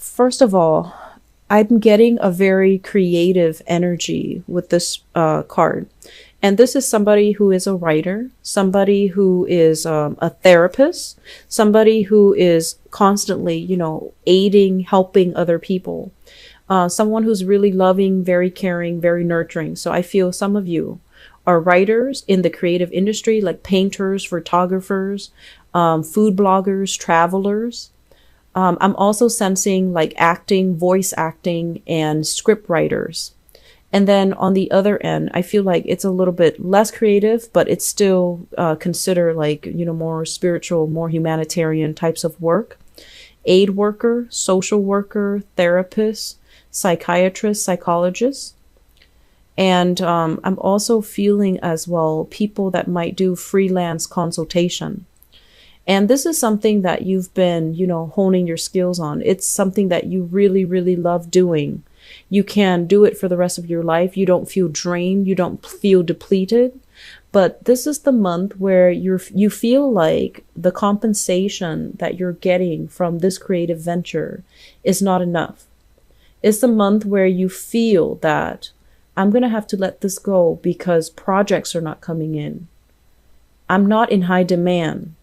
First of all, I'm getting a very creative energy with this card. And this is somebody who is a writer, somebody who is a therapist, somebody who is constantly, aiding, helping other people. Someone who's really loving, very caring, very nurturing. So I feel some of you are writers in the creative industry, like painters, photographers, food bloggers, travelers. I'm also sensing like acting, voice acting, and script writers. And then on the other end, I feel like it's a little bit less creative, but it's still considered like, more spiritual, more humanitarian types of work. Aid worker, social worker, therapist, psychiatrist, psychologist. And I'm also feeling as well people that might do freelance consultation. And this is something that you've been, honing your skills on. It's something that you really, really love doing. You can do it for the rest of your life. You don't feel drained. You don't feel depleted. But this is the month where you feel like the compensation that you're getting from this creative venture is not enough. It's the month where you feel that I'm going to have to let this go because projects are not coming in. I'm not in high demand.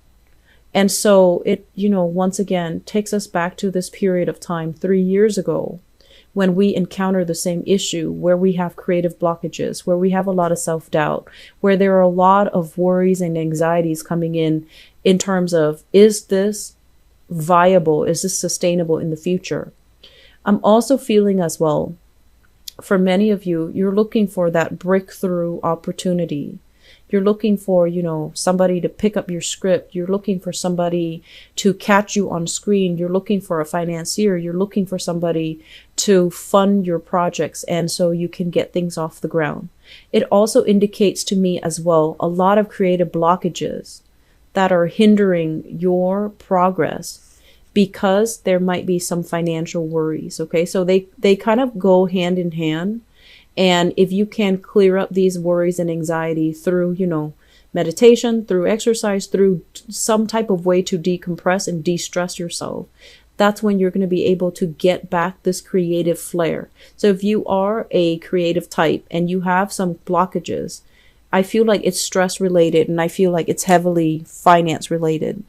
And so it, once again, takes us back to this period of time 3 years ago when we encounter the same issue, where we have creative blockages, where we have a lot of self-doubt, where there are a lot of worries and anxieties coming in terms of, is this viable? Is this sustainable in the future? I'm also feeling as well, for many of you, you're looking for that breakthrough opportunity. You're looking for, somebody to pick up your script. You're looking for somebody to catch you on screen. You're looking for a financier. You're looking for somebody to fund your projects. And so you can get things off the ground. It also indicates to me as well, a lot of creative blockages that are hindering your progress because there might be some financial worries. Okay. So they kind of go hand in hand. And if you can clear up these worries and anxiety through, meditation, through exercise, through some type of way to decompress and de-stress yourself, that's when you're going to be able to get back this creative flair. So if you are a creative type and you have some blockages, I feel like it's stress related and I feel like it's heavily finance related.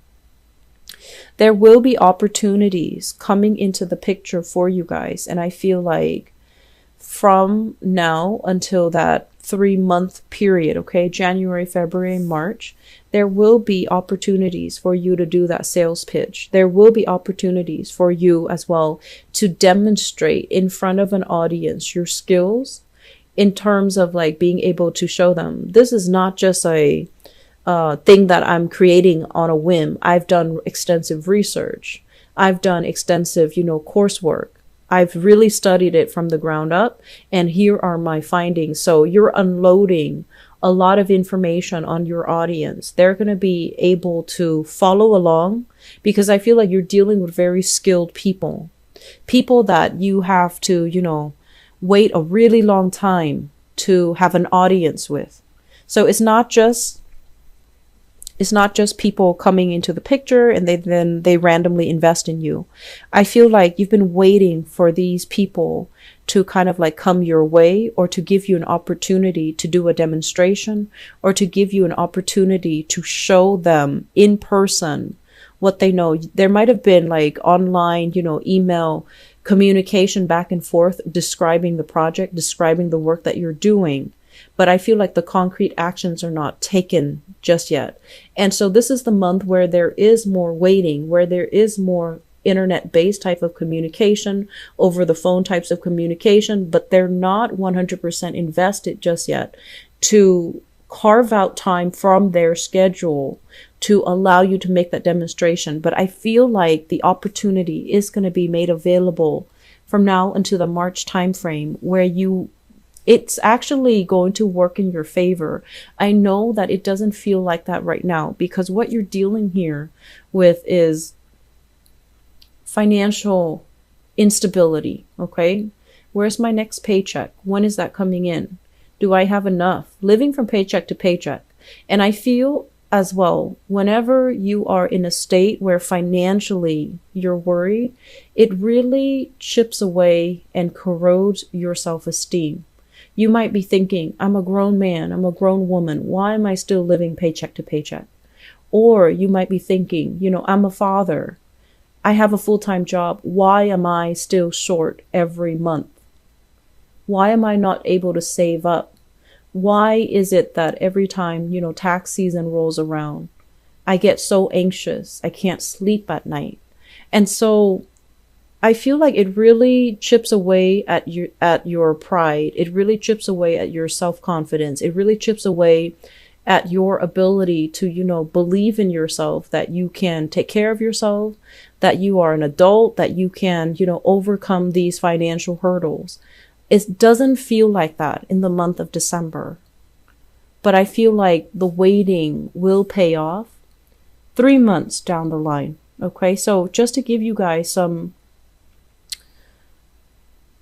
There will be opportunities coming into the picture for you guys. And I feel like from now until that 3-month period, okay, January, February, March, there will be opportunities for you to do that sales pitch. There will be opportunities for you as well to demonstrate in front of an audience your skills in terms of like being able to show them. This is not just a thing that I'm creating on a whim. I've done extensive research. I've done extensive, coursework. I've really studied it from the ground up, and here are my findings. So you're unloading a lot of information on your audience. They're going to be able to follow along because I feel like you're dealing with very skilled people that you have to, wait a really long time to have an audience with. So it's not just people coming into the picture and they randomly invest in you. I feel like you've been waiting for these people to kind of like come your way or to give you an opportunity to do a demonstration or to give you an opportunity to show them in person what they know. There might have been like online, email communication back and forth describing the project, describing the work that you're doing. But I feel like the concrete actions are not taken just yet. And so this is the month where there is more waiting, where there is more internet-based type of communication, over the phone types of communication, but they're not 100% invested just yet to carve out time from their schedule to allow you to make that demonstration. But I feel like the opportunity is going to be made available from now until the March timeframe where it's actually going to work in your favor. I know that it doesn't feel like that right now because what you're dealing here with is financial instability. Okay. Where's my next paycheck? When is that coming in? Do I have enough? Living from paycheck to paycheck. And I feel as well, whenever you are in a state where financially you're worried, it really chips away and corrodes your self-esteem. You might be thinking, I'm a grown man, I'm a grown woman. Why am I still living paycheck to paycheck? Or you might be thinking, I'm a father. I have a full-time job. Why am I still short every month? Why am I not able to save up? Why is it that every time, tax season rolls around, I get so anxious, I can't sleep at night? And so I feel like it really chips away at your pride. It really chips away at your self-confidence. It really chips away at your ability to, believe in yourself, that you can take care of yourself, that you are an adult, that you can, overcome these financial hurdles. It doesn't feel like that in the month of December. But I feel like the waiting will pay off 3 months down the line. Okay, so just to give you guys some,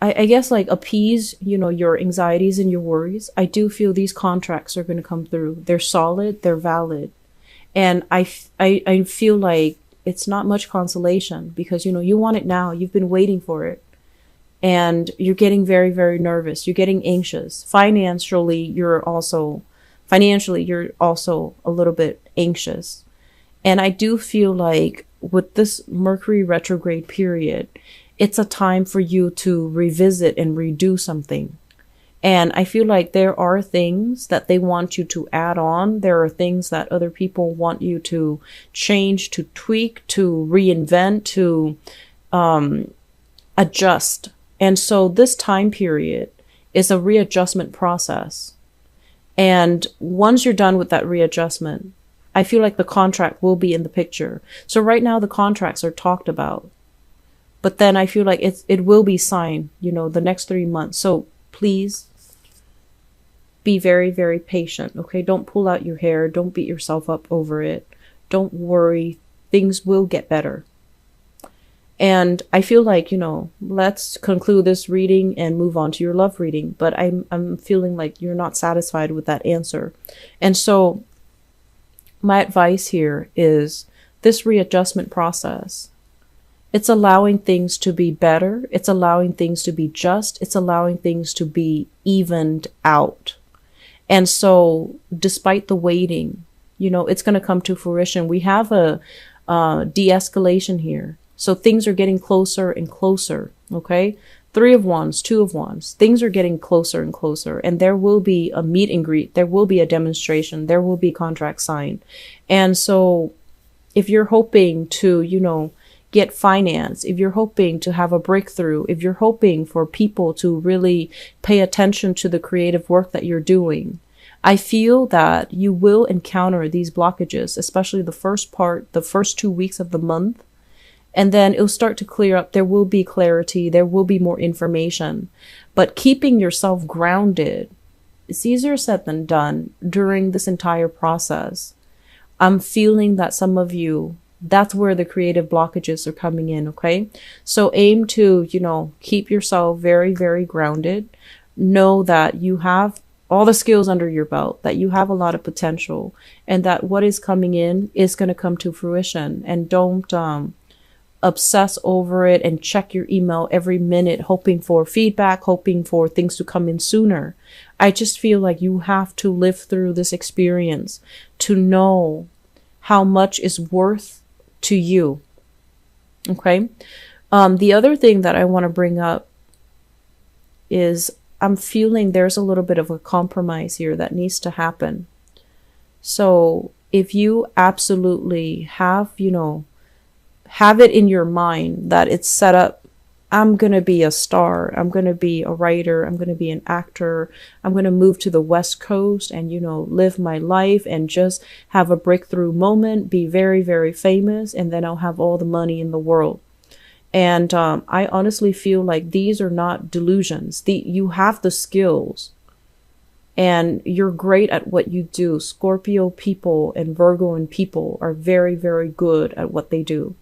I guess, like, appease, your anxieties and your worries, I do feel these contracts are going to come through. They're solid, they're valid. And I feel like it's not much consolation because, you want it now. You've been waiting for it. And you're getting very, very nervous. You're getting anxious. Financially, you're also a little bit anxious. And I do feel like with this Mercury retrograde period, it's a time for you to revisit and redo something. And I feel like there are things that they want you to add on. There are things that other people want you to change, to tweak, to reinvent, to adjust. And so this time period is a readjustment process. And once you're done with that readjustment, I feel like the contract will be in the picture. So right now the contracts are talked about. But then I feel like it will be signed, the next 3 months. So please be very, very patient. Okay. Don't pull out your hair. Don't beat yourself up over it. Don't worry. Things will get better. And I feel like, let's conclude this reading and move on to your love reading. But I'm feeling like you're not satisfied with that answer. And so my advice here is this readjustment process. It's allowing things to be better. It's allowing things to be just. It's allowing things to be evened out. And so despite the waiting, it's going to come to fruition. We have a de-escalation here. So things are getting closer and closer. Okay. 3 of Wands, 2 of Wands. Things are getting closer and closer. And there will be a meet and greet. There will be a demonstration. There will be contract signed. And so if you're hoping to, get finance, if you're hoping to have a breakthrough, if you're hoping for people to really pay attention to the creative work that you're doing, I feel that you will encounter these blockages, especially the first 2 weeks of the month. And then it'll start to clear up. There will be clarity. There will be more information. But keeping yourself grounded is easier said than done during this entire process. I'm feeling that some of you, that's where the creative blockages are coming in, okay? So aim to, keep yourself very, very grounded. Know that you have all the skills under your belt, that you have a lot of potential, and that what is coming in is going to come to fruition. And don't obsess over it and check your email every minute, hoping for feedback, hoping for things to come in sooner. I just feel like you have to live through this experience to know how much is worth to you. Okay. The other thing that I want to bring up is I'm feeling there's a little bit of a compromise here that needs to happen. So if you absolutely have it in your mind that it's set up, I'm going to be a star, I'm going to be a writer, I'm going to be an actor, I'm going to move to the West Coast and, live my life and just have a breakthrough moment, be very, very famous, and then I'll have all the money in the world. And I honestly feel like these are not delusions. You have the skills and you're great at what you do. Scorpio people and Virgo and people are very, very good at what they do.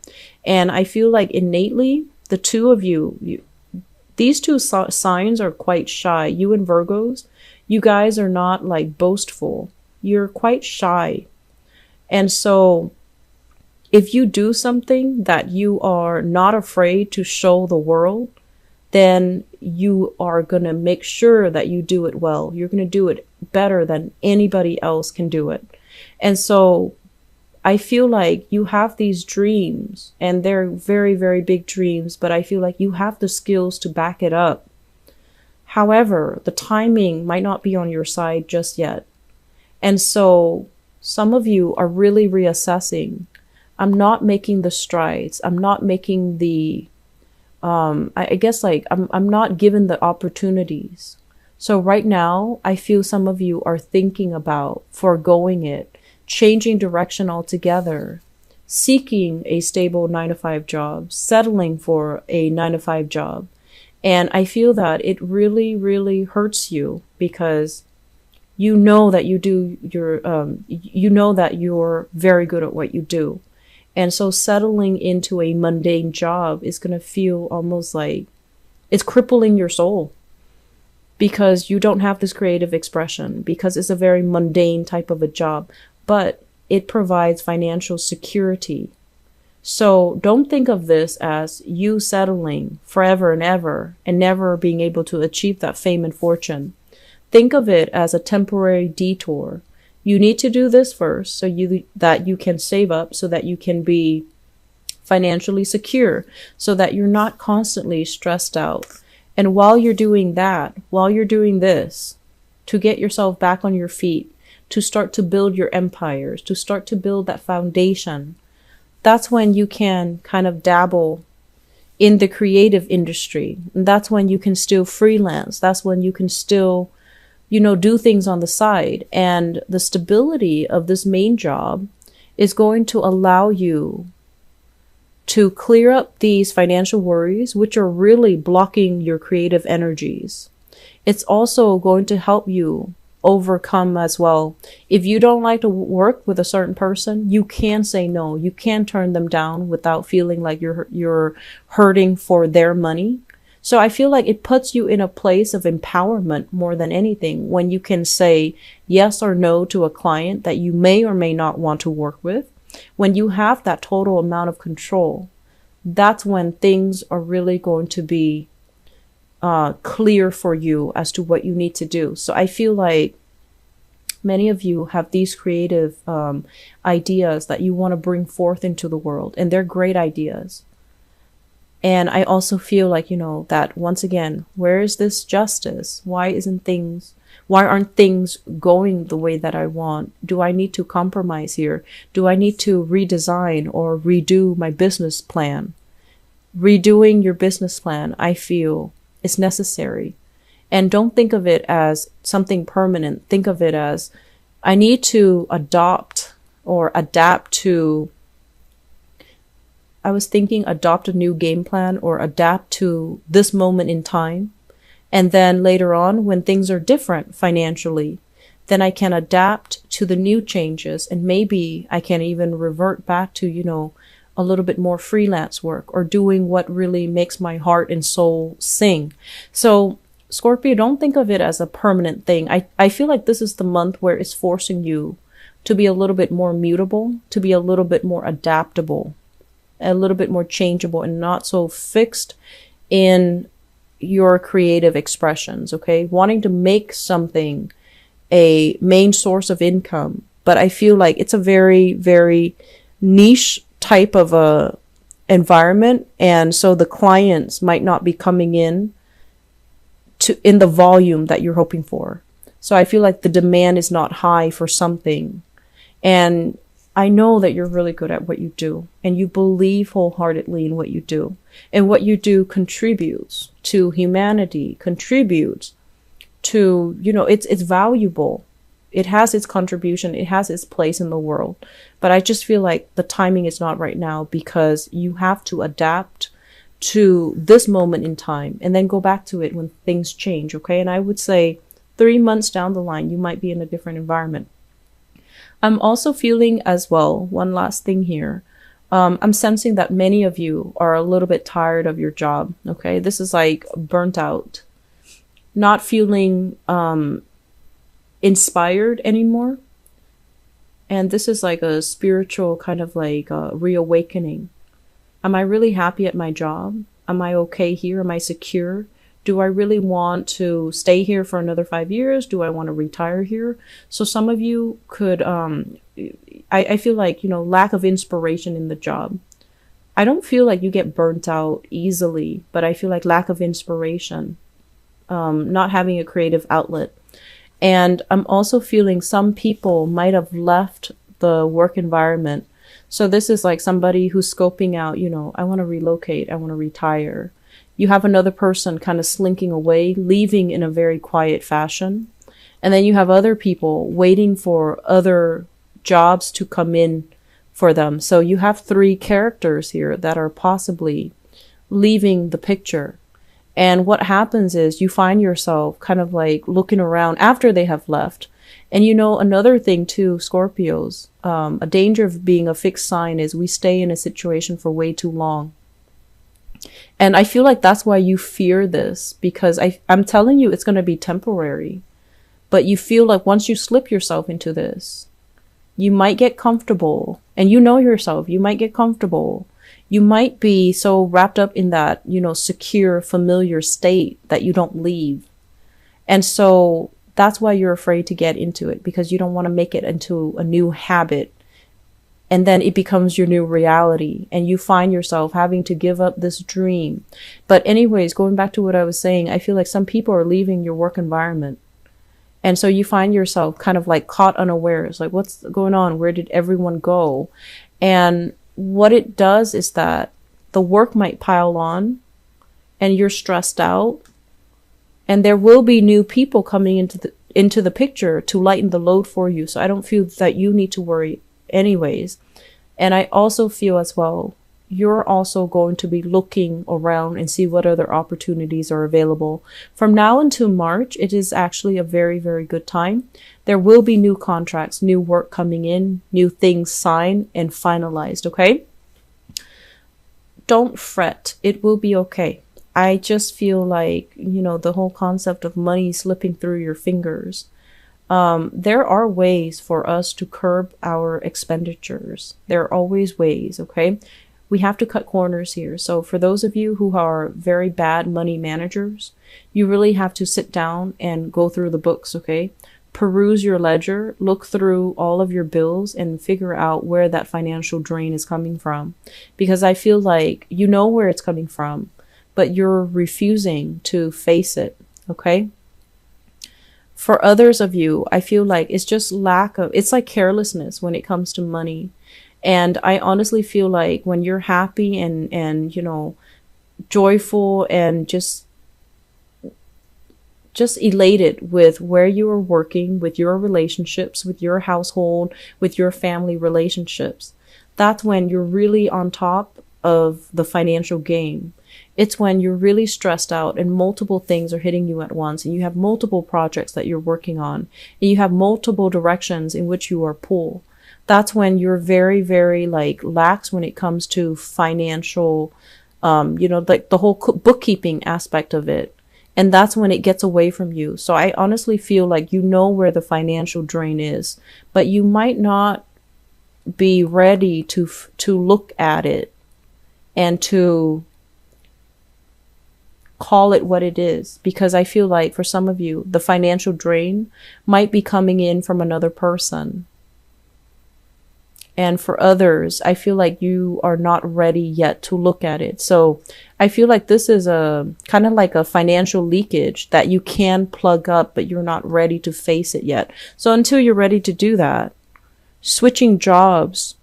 And I feel like innately, the two of you, these two signs are quite shy. You and Virgos, you guys are not like boastful. You're quite shy. And so if you do something that you are not afraid to show the world, then you are going to make sure that you do it well. You're going to do it better than anybody else can do it. And so I feel like you have these dreams, and they're very, very big dreams, but I feel like you have the skills to back it up. However, the timing might not be on your side just yet. And so some of you are really reassessing. I'm not making the strides. I'm not making the, I guess like I'm not given the opportunities. So right now, I feel some of you are thinking about foregoing it, changing direction altogether, seeking a stable 9-to-5 job, settling for a 9-to-5 job. And I feel that it really, really hurts you because you know that you know that you're very good at what you do. And so settling into a mundane job is going to feel almost like it's crippling your soul because you don't have this creative expression, because it's a very mundane type of a job, but it provides financial security. So don't think of this as you settling forever and ever and never being able to achieve that fame and fortune. Think of it as a temporary detour. You need to do this first so that you can save up, so that you can be financially secure, so that you're not constantly stressed out. And while you're doing that, while you're doing this, to get yourself back on your feet, to start to build your empires, to start to build that foundation, that's when you can kind of dabble in the creative industry. And that's when you can still freelance. That's when you can still, do things on the side. And the stability of this main job is going to allow you to clear up these financial worries, which are really blocking your creative energies. It's also going to help you overcome as well. If you don't like to work with a certain person, you can say no. You can turn them down without feeling like you're hurting for their money. So I feel like it puts you in a place of empowerment more than anything when you can say yes or no to a client that you may or may not want to work with. When you have that total amount of control, that's when things are really going to be clear for you as to what you need to do. So I feel like many of you have these creative ideas that you want to bring forth into the world, and they're great ideas. And I also feel like, that once again, where is this justice? Why aren't things going the way that I want? Do I need to compromise here? Do I need to redesign or redo my business plan? Redoing your business plan, I feel, is necessary. And don't think of it as something permanent. Think of it as, I need to adopt or adapt to, I was thinking adopt a new game plan or adapt to this moment in time. And then later on, when things are different financially, then I can adapt to the new changes. And maybe I can even revert back to, a little bit more freelance work or doing what really makes my heart and soul sing. So Scorpio, don't think of it as a permanent thing. I feel like this is the month where it's forcing you to be a little bit more mutable, to be a little bit more adaptable, a little bit more changeable, and not so fixed in your creative expressions, okay? Wanting to make something a main source of income, but I feel like it's a very, very niche type of a environment, and so the clients might not be coming in the volume that you're hoping for. So I feel like the demand is not high for something, and I know that you're really good at what you do, and you believe wholeheartedly in what you do, and what you do contributes to humanity, contributes to, it's valuable. It has its contribution. It has its place in the world. But I just feel like the timing is not right now, because you have to adapt to this moment in time and then go back to it when things change. Okay. And I would say 3 months down the line, you might be in a different environment. I'm also feeling as well, one last thing here. I'm sensing that many of you are a little bit tired of your job. Okay. This is like burnt out, not feeling, inspired anymore. And this is like a spiritual kind of like reawakening. Am I really happy at my job? Am I okay here? Am I secure? Do I really want to stay here for another 5 years? Do I want to retire here? So some of you could, I feel like, lack of inspiration in the job. I don't feel like you get burnt out easily, but I feel like lack of inspiration, not having a creative outlet. And I'm also feeling some people might have left the work environment. So this is like somebody who's scoping out, I want to relocate, I want to retire. You have another person kind of slinking away, leaving in a very quiet fashion. And then you have other people waiting for other jobs to come in for them. So you have three characters here that are possibly leaving the picture. And what happens is you find yourself kind of like looking around after they have left. And another thing too, Scorpios, a danger of being a fixed sign is we stay in a situation for way too long. And I feel like that's why you fear this, because I'm telling you it's going to be temporary. But you feel like once you slip yourself into this, you might get comfortable. And yourself, you might get comfortable. You might be so wrapped up in that, secure, familiar state that you don't leave. And so that's why you're afraid to get into it, because you don't want to make it into a new habit. And then it becomes your new reality and you find yourself having to give up this dream. But anyways, going back to what I was saying, I feel like some people are leaving your work environment. And so you find yourself kind of like caught unawares, like what's going on? Where did everyone go? And what it does is that the work might pile on and you're stressed out, and there will be new people coming into the picture to lighten the load for you. So I don't feel that you need to worry anyways. And I also feel as well, you're also going to be looking around and see what other opportunities are available. From now until March, it is actually a very, very good time. There will be new contracts, new work coming in, new things signed and finalized, okay? Don't fret. It will be okay. I just feel like, the whole concept of money slipping through your fingers. There are ways for us to curb our expenditures. There are always ways, okay? We have to cut corners here. So for those of you who are very bad money managers, you really have to sit down and go through the books, okay? Peruse your ledger, look through all of your bills and figure out where that financial drain is coming from. Because I feel like you know where it's coming from, but you're refusing to face it, okay? For others of you, I feel like it's just it's like carelessness when it comes to money. And I honestly feel like when you're happy and joyful and just elated with where you are working, with your relationships, with your household, with your family relationships, that's when you're really on top of the financial game. It's when you're really stressed out and multiple things are hitting you at once, and you have multiple projects that you're working on, and you have multiple directions in which you are pulled. That's when you're very, very lax when it comes to financial, like the whole bookkeeping aspect of it. And that's when it gets away from you. So I honestly feel like you know where the financial drain is, but you might not be ready to look at it and to call it what it is. Because I feel like for some of you, the financial drain might be coming in from another person. And for others, I feel like you are not ready yet to look at it. So I feel like this is a kind of like a financial leakage that you can plug up, but you're not ready to face it yet. So until you're ready to do that, switching jobs,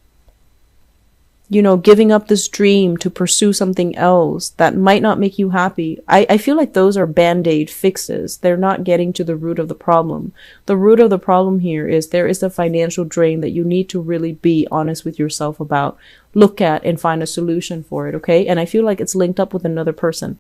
giving up this dream to pursue something else that might not make you happy. I feel like those are band-aid fixes. They're not getting to the root of the problem. The root of the problem here is there is a financial drain that you need to really be honest with yourself about, look at and find a solution for it, okay? And I feel like it's linked up with another person.